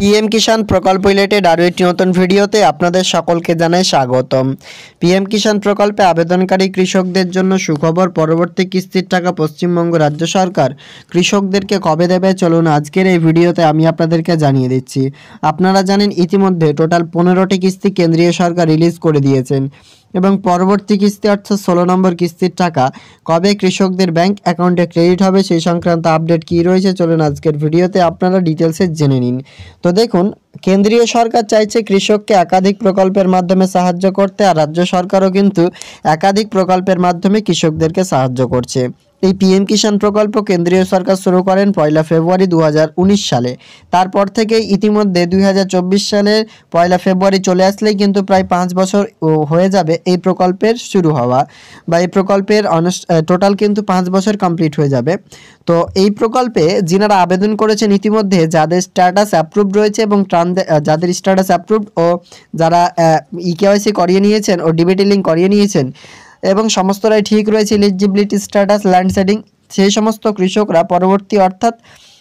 PM কিষাণ প্রকল্প related আরও একটি নতুন ভিডিওতে আপনাদের সকলকে জানাই স্বাগতম। পিএম কিষাণ প্রকল্পে আবেদনকারী কৃষকদের জন্য সুখবর, পরবর্তী কিস্তির টাকা পশ্চিমবঙ্গ রাজ্য সরকার কৃষকদেরকে কবে দেবে চলুন আজকের এই ভিডিওতে আমি আপনাদেরকে জানিয়ে দিচ্ছি। আপনারা জানেন ইতিমধ্যে টোটাল 15টি কিস্তি কেন্দ্রীয় সরকার রিলিজ করে দিয়েছেন এবং পরবর্তী কিস্তি অর্থাৎ 16 নম্বর কিস্তির টাকা কবে কৃষকদের ব্যাংক অ্যাকাউন্টে ক্রেডিট হবে সেই সংক্রান্ত আপডেট কী রয়েছে চলুন আজকের ভিডিওতে আপনারা ডিটেলসে জেনে নিন। তো দেখুন, কেন্দ্রীয় সরকার চাইছে কৃষককে একাধিক প্রকল্পের মাধ্যমে সাহায্য করতে, আর রাজ্য সরকারও কিন্তু একাধিক প্রকল্পের মাধ্যমে কৃষকদেরকে সাহায্য করছে। এই পিএম কিষাণ প্রকল্প কেন্দ্রীয় সরকার শুরু করেন 1 ফেব্রুয়ারি 2019 সালে। তারপর থেকে ইতিমধ্যে 2024 সালের 1 ফেব্রুয়ারি চলে আসলেই কিন্তু প্রায় 5 বছর হয়ে যাবে এই প্রকল্পের শুরু হওয়া, বা এই প্রকল্পের টোটাল কিন্তু 5 বছর কমপ্লিট হয়ে যাবে। তো এই প্রকল্পে যিনারা আবেদন করেছেন ইতিমধ্যে যাদের স্ট্যাটাস অ্যাপ্রুভড রয়েছে এবং যাদের স্ট্যাটাস অ্যাপ্রুভড ও যারা ইকেওয়াইসি করিয়ে নিয়েছেন ও ডিবিটি লিঙ্ক করিয়ে নিয়েছেন এবং সমস্তটাই ঠিক রয়েছে, এলিজিবিলিটি স্ট্যাটাস, ল্যান্ড সেটিং, সেই সমস্ত কৃষকরা পরবর্তী অর্থাৎ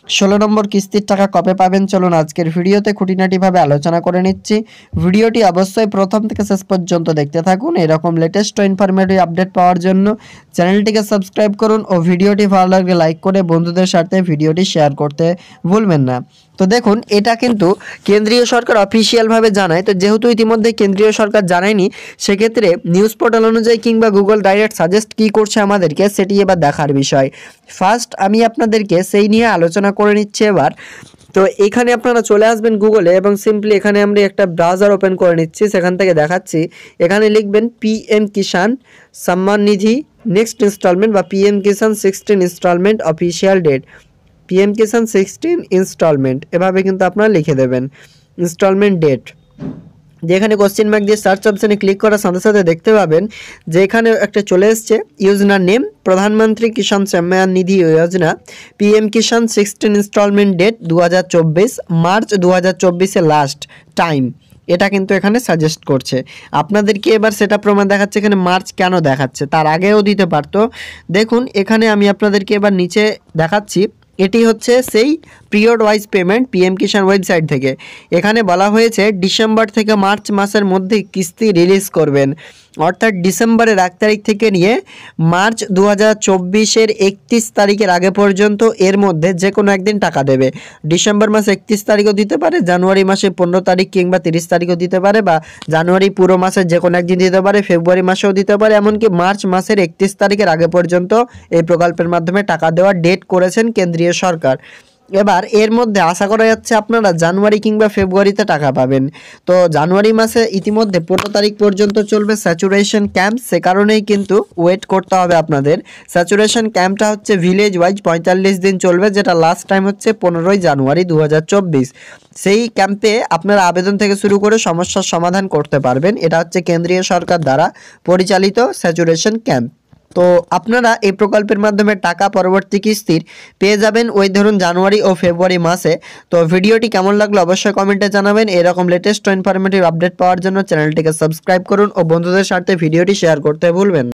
16 নম্বর কিস্তির টাকা কবে পাবেন চলুন আজকের ভিডিওতে খুঁটিনাটিভাবে আলোচনা করে নিচ্ছি। ভিডিওটি অবশ্যই প্রথম থেকে শেষ পর্যন্ত দেখতে থাকুন। এরকম লেটেস্ট ও ইনফরমেটিভ আপডেট পাওয়ার জন্য চ্যানেলটিকে সাবস্ক্রাইব করুন ও ভিডিওটি ভালো লাগলে লাইক করে বন্ধুদের সাথে ভিডিওটি শেয়ার করতে ভুলবেন না। তো দেখুন, এটা কিন্তু কেন্দ্রীয় সরকার অফিসিয়ালভাবে জানায়। তো যেহেতু ইতিমধ্যে কেন্দ্রীয় সরকার জানায়নি, সেক্ষেত্রে নিউজ পোর্টাল অনুযায়ী কিংবা গুগল ডাইরেক্ট সাজেস্ট কী করছে আমাদেরকে সেটি এবার দেখার বিষয়। ফার্স্ট আমি আপনাদেরকে সেই নিয়ে আলোচনা করে নিচ্ছি এবার। তো এখানে আপনারা চলে আসবেন গুগলে এবং সিম্পলি এখানে আমরা একটা ব্রাউজার ওপেন করে নিচ্ছি, সেখান থেকে দেখাচ্ছি। এখানে লিখবেন পিএম কিষাণ সম্মান নিধি নেক্সট ইনস্টলমেন্ট বা PM Kisan 16 instalment official date, PM Kisan 16 instalment এভাবে কিন্তু আপনারা লিখে দেবেন ইনস্টলমেন্ট ডেট। যেখানে কোশ্চেন মার্ক দিয়ে সার্চ অপশানে ক্লিক করার সাথে সাথে দেখতে পাবেন যে এখানে একটা চলে এসছে ইউজনার name Pradhan Mantri Kisan Samman Nidhi Yojana, PM Kisan 16 instalment date 2024 March 2024 last time, এটা কিন্তু এখানে সাজেস্ট করছে আপনাদেরকে। এবার সেটা প্রমাণ দেখাচ্ছে এখানে মার্চ কেন দেখাচ্ছে, তার আগেও দিতে পারতো। দেখুন এখানে আমি আপনাদেরকে এবার নিচে দেখাচ্ছি, এটি হচ্ছে সেই পিরিয়ড ওয়াইজ পেমেন্ট পিএম কিষাণ ওয়েবসাইট থেকে। এখানে বলা হয়েছে ডিসেম্বর থেকে মার্চ মাসের মধ্যে কিস্তি রিলিজ করবেন, অর্থাৎ ডিসেম্বরের 1 তারিখ থেকে নিয়ে মার্চ 2024-এর 31 তারিখের আগে পর্যন্ত এর মধ্যে যে কোনো একদিন টাকা দেবে। ডিসেম্বর মাসে 31 তারিখও দিতে পারে, জানুয়ারি মাসে 15 তারিখ কিংবা 30 তারিখও দিতে পারে, বা জানুয়ারি পুরো মাসে যে কোনো একদিন দিতে পারে, ফেব্রুয়ারি মাসেও দিতে পারে, এমনকি মার্চ মাসের 31 তারিখের আগে পর্যন্ত এই প্রকল্পের মাধ্যমে টাকা দেওয়ার ডেট করেছেন কেন্দ্রীয় সরকার। এবার এর মধ্যে আশা করা যাচ্ছে আপনারা জানুয়ারি কিংবা ফেব্রুয়ারিতে টাকা পাবেন। তো জানুয়ারি মাসে ইতিমধ্যে 15 তারিখ পর্যন্ত চলবে স্যাচুরেশন ক্যাম্প, সে কারণেই কিন্তু ওয়েট করতে হবে আপনাদের। স্যাচুরেশন ক্যাম্পটা হচ্ছে ভিলেজ ওয়াইজ 45 দিন চলবে, যেটা লাস্ট টাইম হচ্ছে 15 জানুয়ারি 2024। সেই ক্যাম্পে আপনারা আবেদন থেকে শুরু করে সমস্যার সমাধান করতে পারবেন। এটা হচ্ছে কেন্দ্রীয় সরকার দ্বারা পরিচালিত স্যাচুরেশন ক্যাম্প। তো আপনারা এই প্রকল্পের মাধ্যমে টাকা পরবর্তী কিস্তির পেয়ে যাবেন ওই ধরুন জানুয়ারি ও ফেব্রুয়ারি মাসে। তো ভিডিওটি কেমন লাগলো অবশ্যই কমেন্টে জানাবেন। এরকম লেটেস্ট ও ইনফরমেটিভ আপডেট পাওয়ার জন্য চ্যানেলটিকে সাবস্ক্রাইব করুন ও বন্ধুদের সাথে ভিডিওটি শেয়ার করতে ভুলবেন না।